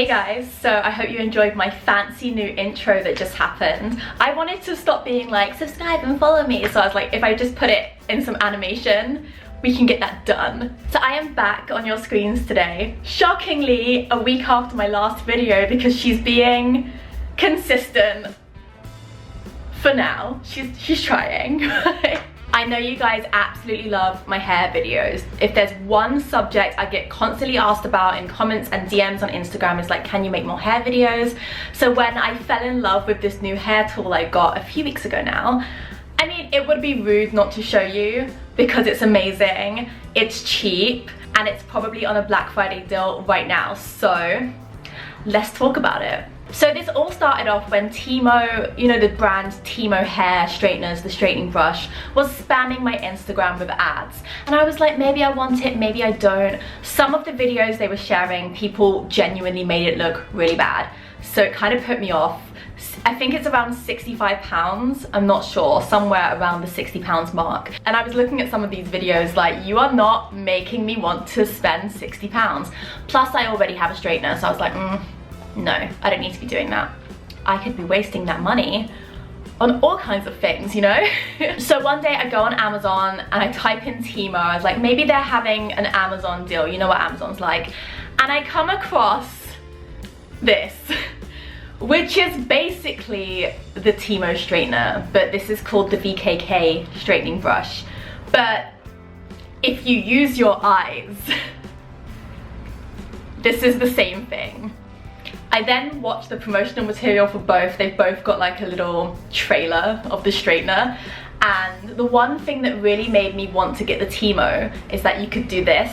Hey guys, so I hope you enjoyed my fancy new intro that just happened. I wanted to stop being like, subscribe and follow me, so I was like, if I just put it in some animation, we can get that done. So I am back on your screens today, shockingly a week after my last video because she's being consistent for now. She's trying. I know you guys absolutely love my hair videos. If there's one subject I get constantly asked about in comments and DMs on Instagram, is like, can you make more hair videos? So when I fell in love with this new hair tool I got a few weeks ago now, I mean, it would be rude not to show you because it's amazing, it's cheap, and it's probably on a Black Friday deal right now. So let's talk about it. So this all started off when TYMO, you know, the brand TYMO hair straighteners, the straightening brush, was spamming my Instagram with ads. And I was like, maybe I want it, maybe I don't. Some of the videos they were sharing, people genuinely made it look really bad. So it kind of put me off. I think it's around £65, I'm not sure, somewhere around the £60 mark. And I was looking at some of these videos like, you are not making me want to spend £60. Plus I already have a straightener, so I was like, no, I don't need to be doing that. I could be wasting that money on all kinds of things, you know? So one day I go on Amazon and I type in TYMO. I was like, maybe they're having an Amazon deal. You know what Amazon's like. And I come across this, which is basically the TYMO straightener, but this is called the VKK straightening brush. But if you use your eyes, this is the same thing. I then watched the promotional material for both. They've both got like a little trailer of the straightener. And the one thing that really made me want to get the TYMO is that you could do this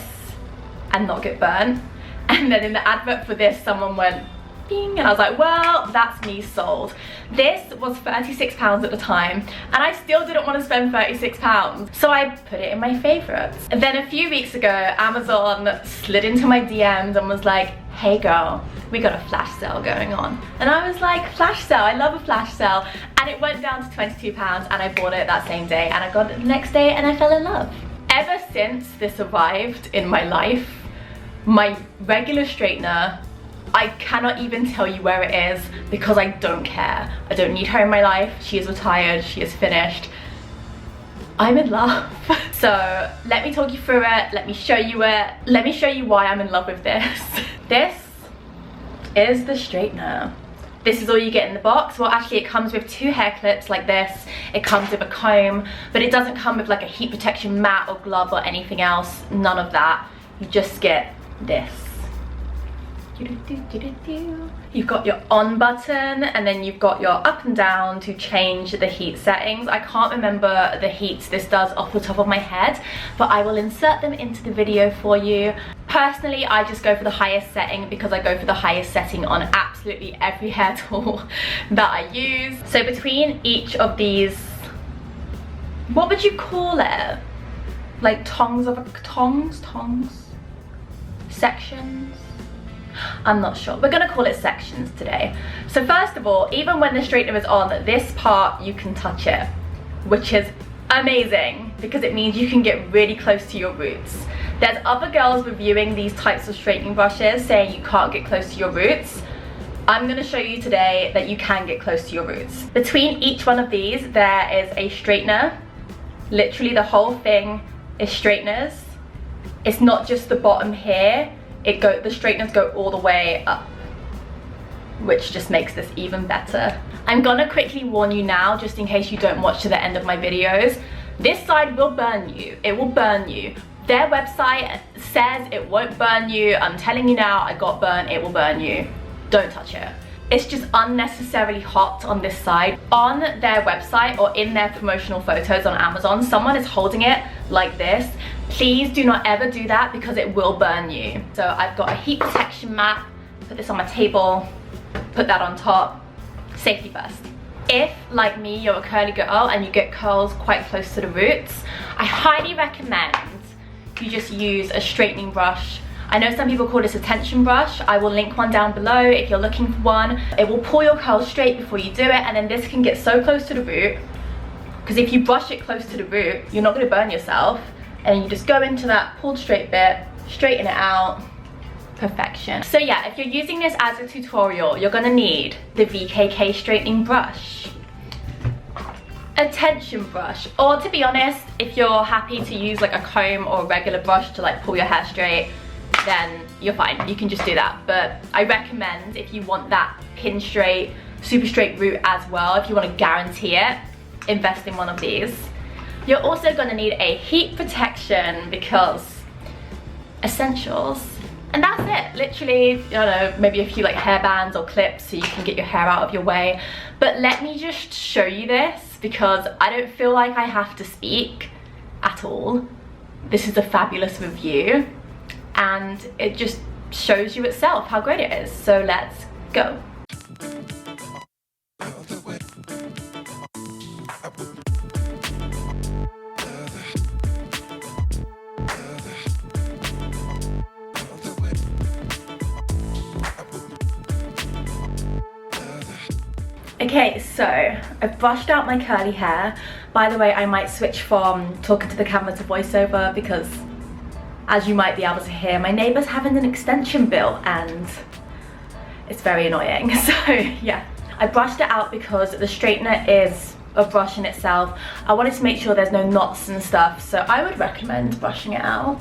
and not get burnt. And then in the advert for this, someone went, bing, and I was like, well, that's me sold. This was £36 at the time, and I still didn't want to spend £36. So I put it in my favorites. And then a few weeks ago, Amazon slid into my DMs and was like, hey girl, we got a flash sale going on. And I was like, flash sale, I love a flash sale. And it went down to £22 and I bought it that same day and I got it the next day and I fell in love. Ever since this arrived in my life, my regular straightener, I cannot even tell you where it is because I don't care. I don't need her in my life. She is retired, she is finished. I'm in love. So let me talk you through it, let me show you it, let me show you why I'm in love with this. This is the straightener. This is all you get in the box. Well, actually it comes with 2 hair clips like this. It comes with a comb, but it doesn't come with like a heat protection mat or glove or anything else. None of that. You just get this. You've got your on button and then you've got your up and down to change the heat settings. I can't remember the heats this does off the top of my head, but I will insert them into the video for you. Personally, I just go for the highest setting because I go for the highest setting on absolutely every hair tool that I use. So between each of these, what would you call it? Like tongs? Sections? I'm not sure. We're gonna call it sections today. So first of all, even when the straightener is on, this part you can touch it, which is amazing because it means you can get really close to your roots. There's other girls reviewing these types of straightening brushes saying you can't get close to your roots. I'm gonna show you today that you can get close to your roots. Between each one of these, there is a straightener. Literally the whole thing is straighteners. It's not just the bottom here. The straighteners go all the way up, which just makes this even better. I'm gonna quickly warn you now, just in case you don't watch to the end of my videos. This side will burn you. It will burn you. Their website says it won't burn you. I'm telling you now, I got burnt, it will burn you. Don't touch it. It's just unnecessarily hot on this side. On their website or in their promotional photos on Amazon, someone is holding it like this. Please do not ever do that because it will burn you. So I've got a heat protection mat, put this on my table, put that on top, safety first. If, like me, you're a curly girl and you get curls quite close to the roots, I highly recommend you just use a straightening brush. I know some people call this a tension brush. I will link one down below if you're looking for one. It will pull your curls straight before you do it, and then this can get so close to the root, because if you brush it close to the root, you're not going to burn yourself. And you just go into that pulled straight bit, straighten it out, perfection. So yeah, if you're using this as a tutorial, you're gonna need the VKK straightening brush, a tension brush, or to be honest, if you're happy to use like a comb or a regular brush to like pull your hair straight, then you're fine, you can just do that. But I recommend, if you want that pin straight, super straight root as well, if you want to guarantee it, invest in one of these. You're also going to need a heat protection, because essentials. And that's it, literally, I don't know, maybe a few like hair bands or clips so you can get your hair out of your way. But let me just show you this, because I don't feel like I have to speak at all. This is a fabulous review, and it just shows you itself how great it is. So let's go. Okay, so I've brushed out my curly hair. By the way, I might switch from talking to the camera to voiceover, because as you might be able to hear, my neighbour's having an extension built and it's very annoying. So yeah, I brushed it out because the straightener is a brush in itself. I wanted to make sure there's no knots and stuff, so I would recommend brushing it out.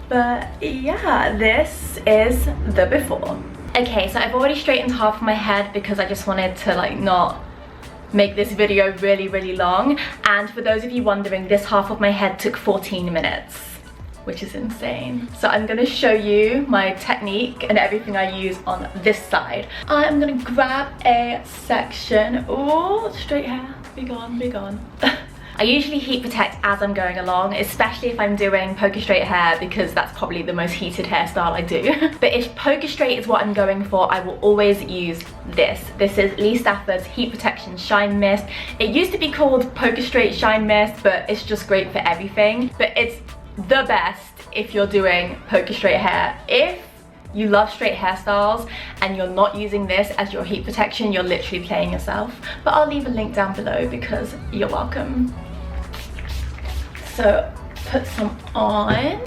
But yeah, this is the before. Okay, so I've already straightened half of my head because I just wanted to like not make this video really long. And for those of you wondering, this half of my head took 14 minutes, which is insane. So I'm gonna show you my technique and everything I use on this side. I'm gonna grab a section. Oh, straight hair, be gone, be gone. I usually heat protect as I'm going along, especially if I'm doing poker straight hair, because that's probably the most heated hairstyle I do. But if poker straight is what I'm going for, I will always use this. This is Lee Stafford's Heat Protection Shine Mist. It used to be called Poker Straight Shine Mist, but it's just great for everything. But it's the best if you're doing poker straight hair. If you love straight hairstyles and you're not using this as your heat protection, you're literally playing yourself. But I'll leave a link down below because you're welcome. So put some on.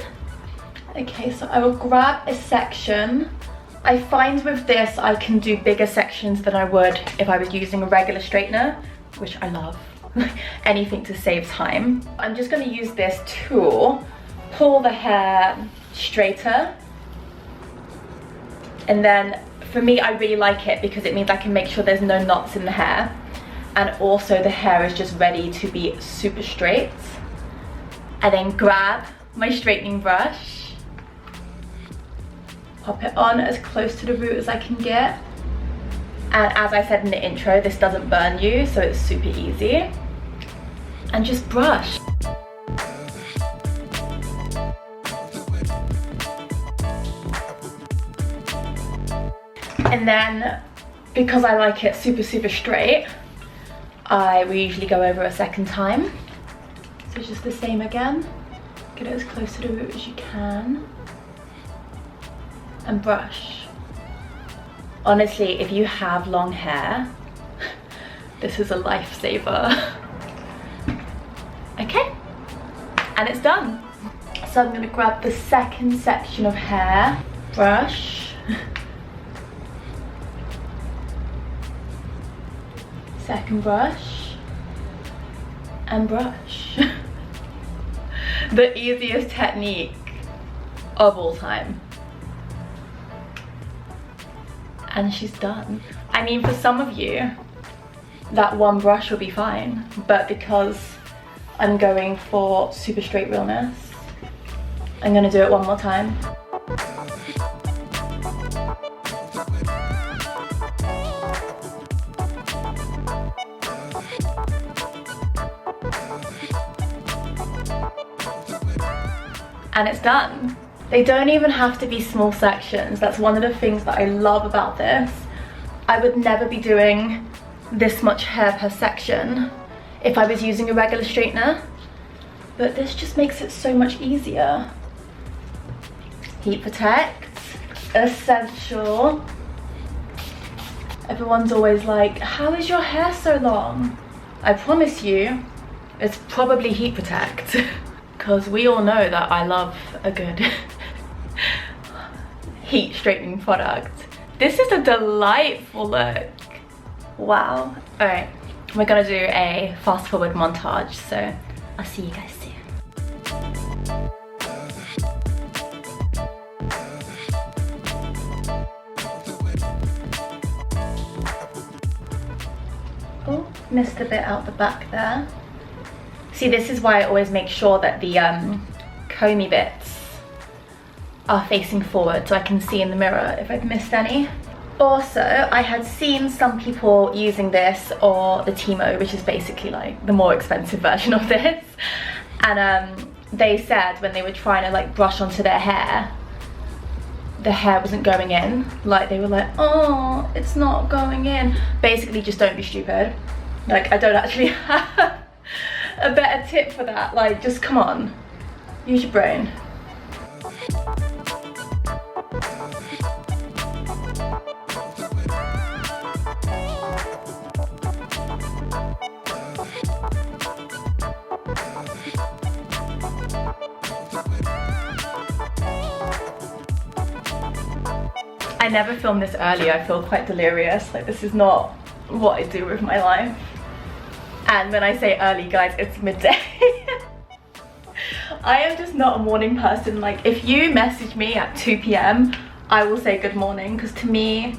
Okay, so I will grab a section. I find with this I can do bigger sections than I would if I was using a regular straightener, which I love. Anything to save time. I'm just going to use this to pull the hair straighter. And then for me, I really like it because it means I can make sure there's no knots in the hair, and also the hair is just ready to be super straight. I then grab my straightening brush, pop it on as close to the root as I can get. And as I said in the intro, this doesn't burn you, so it's super easy. And just brush. And then, because I like it super straight, we usually go over a second time. So it's just the same again. Get it as close to the root as you can. And brush. Honestly, if you have long hair, this is a lifesaver. Okay, and it's done. So I'm gonna grab the second section of hair, brush. Second brush, and brush. The easiest technique of all time. And she's done. I mean, for some of you, that one brush will be fine, but because I'm going for super straight realness, I'm gonna do it one more time. And it's done. They don't even have to be small sections. That's one of the things that I love about this. I would never be doing this much hair per section if I was using a regular straightener, but this just makes it so much easier. Heat protect, essential. Everyone's always like, how is your hair so long? I promise you, it's probably heat protect. Because we all know that I love a good heat straightening product. This is a delightful look. Wow. All right, we're gonna do a fast forward montage, so I'll see you guys soon. Oh, missed a bit out the back there. See, this is why I always make sure that the comby bits are facing forward so I can see in the mirror if I've missed any. Also, I had seen some people using this or the TYMO, which is basically like the more expensive version of this, and they said when they were trying to like brush onto their hair, the hair wasn't going in. Like they were like, oh, it's not going in. Basically, just don't be stupid. Like, I don't actually have a better tip for that. Like, just come on, use your brain. I never film this early. I feel quite delirious. Like, this is not what I do with my life. And when I say early, guys, it's midday. I am just not a morning person. Like, if you message me at 2 p.m, I will say good morning, because to me,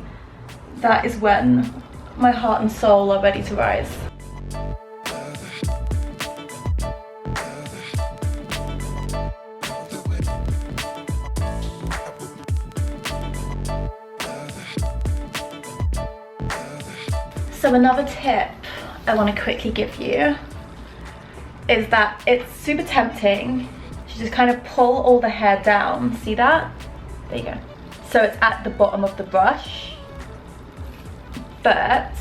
that is when my heart and soul are ready to rise. So another tip I want to quickly give you is that it's super tempting to just kind of pull all the hair down. See that? There you go. So it's at the bottom of the brush. But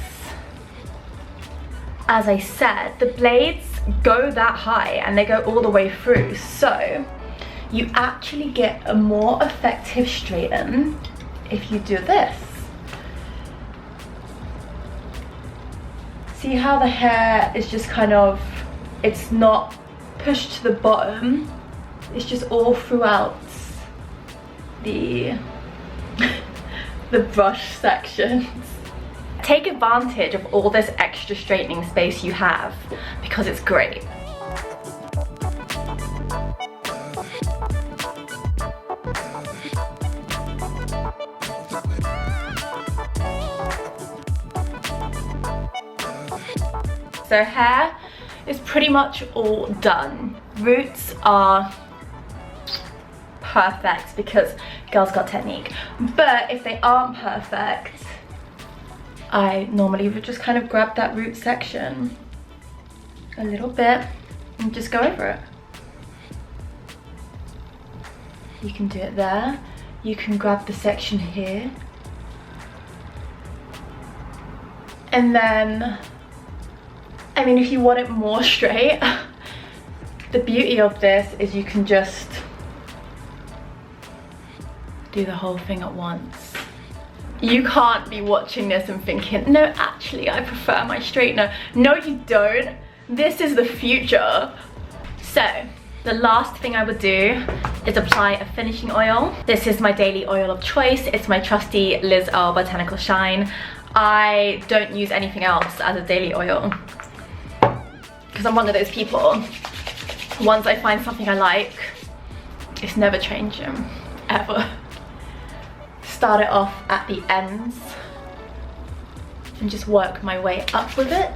as I said, the blades go that high and they go all the way through. So you actually get a more effective straighten if you do this. See how the hair is just kind of, it's not pushed to the bottom, it's just all throughout the brush sections. Take advantage of all this extra straightening space you have because it's great. So hair is pretty much all done. Roots are perfect because girls got technique. But if they aren't perfect, I normally would just kind of grab that root section a little bit and just go over it. You can do it there. You can grab the section here. And then, I mean, if you want it more straight, the beauty of this is you can just do the whole thing at once. You can't be watching this and thinking, no, actually, I prefer my straightener. No, you don't. This is the future. So, the last thing I would do is apply a finishing oil. This is my daily oil of choice. It's my trusty Liz Earle Botanical Shine. I don't use anything else as a daily oil, because I'm one of those people, once I find something I like, it's never changing, ever. Start it off at the ends and just work my way up with it.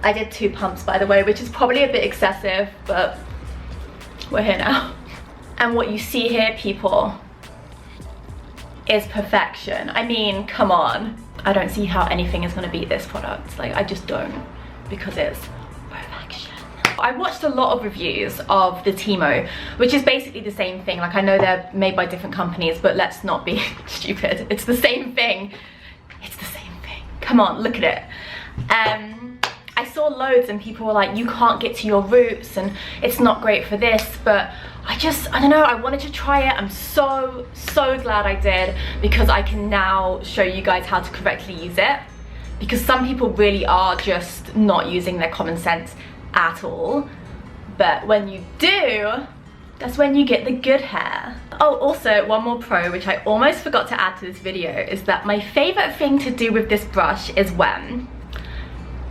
I did 2 pumps, by the way, which is probably a bit excessive, but we're here now. And what you see here, people, is perfection. I mean, come on. I don't see how anything is gonna beat this product. Like, I just don't, because it's perfection. I watched a lot of reviews of the TYMO, which is basically the same thing. Like, I know they're made by different companies, but let's not be stupid. It's the same thing. It's the same thing. Come on, look at it. I saw loads and people were like, you can't get to your roots and it's not great for this, but I don't know, I wanted to try it. I'm so glad I did, because I can now show you guys how to correctly use it, because some people really are just not using their common sense at all. But when you do, That's when you get the good hair. Oh, also one more pro, which I almost forgot to add to this video, is that my favorite thing to do with this brush is when,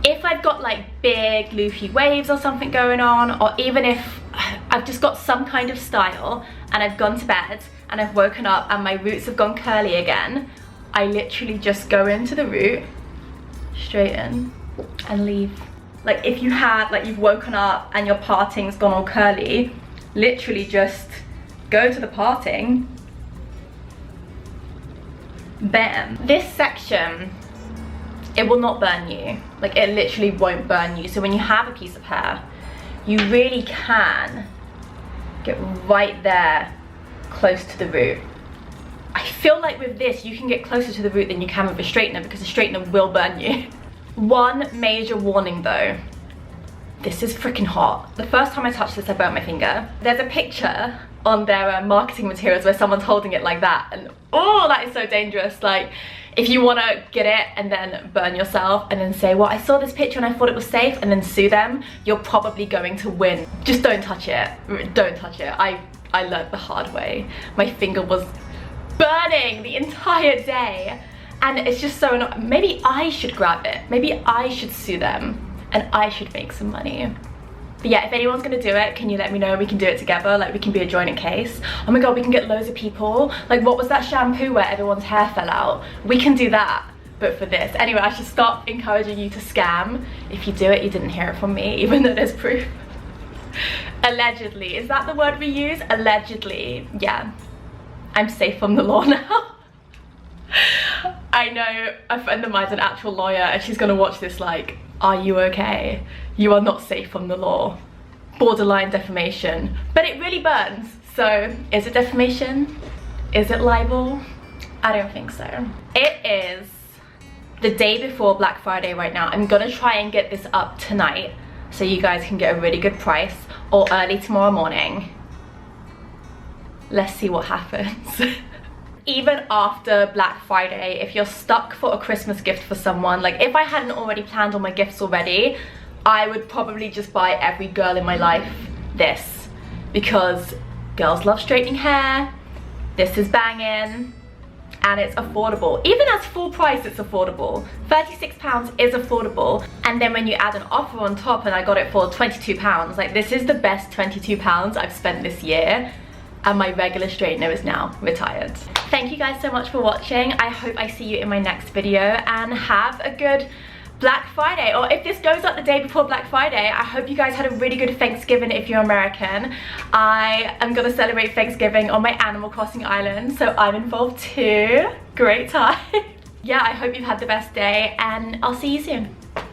if I've got like big loopy waves or something going on, or even if I've just got some kind of style and I've gone to bed and I've woken up and my roots have gone curly again, I literally just go into the root, straighten and leave. Like if you had, like you've woken up and your parting's gone all curly, literally just go to the parting, bam. This section, it will not burn you. Like it literally won't burn you. So when you have a piece of hair, you really can get right there close to the root. I feel like with this, you can get closer to the root than you can with a straightener because the straightener will burn you. One major warning though, this is freaking hot. The first time I touched this, I burnt my finger. There's a picture on their marketing materials where someone's holding it like that, and oh, that is so dangerous. Like if you want to get it and then burn yourself and then say, well, I saw this picture and I thought it was safe, and then sue them, you're probably going to win. Just don't touch it. Don't touch it. I learned the hard way. My finger was burning the entire day, and it's just so annoying. Maybe I should grab it. Maybe I should sue them and I should make some money. But yeah, if anyone's gonna do it, can you let me know? We can do it together. Like we can be a joint case. Oh my god, we can get loads of people. Like what was that shampoo where everyone's hair fell out? We can do that, but for this. Anyway, I should stop encouraging you to scam. If you do it, you didn't hear it from me, even though there's proof. Allegedly, is that the word we use? Allegedly, yeah. I'm safe from the law now. I know a friend of mine's an actual lawyer and she's gonna watch this like, are you okay? You are not safe from the law. Borderline defamation. But it really burns. So, is it defamation? Is it libel? I don't think so. It is the day before Black Friday right now. I'm gonna try and get this up tonight so you guys can get a really good price, or early tomorrow morning. Let's see what happens. Even after Black Friday, if you're stuck for a Christmas gift for someone, like if I hadn't already planned all my gifts already, I would probably just buy every girl in my life this, because girls love straightening hair, this is banging, and it's affordable. Even as full price, it's affordable. £36 is affordable, and then when you add an offer on top, and I got it for £22, like this is the best £22 I've spent this year. And my regular straightener is now retired. Thank you guys so much for watching. I hope I see you in my next video, and have a good Black Friday. Or if this goes up the day before Black Friday, I hope you guys had a really good Thanksgiving if you're American. I am gonna celebrate Thanksgiving on my Animal Crossing island, so I'm involved too. Great time. Yeah, I hope you've had the best day, and I'll see you soon.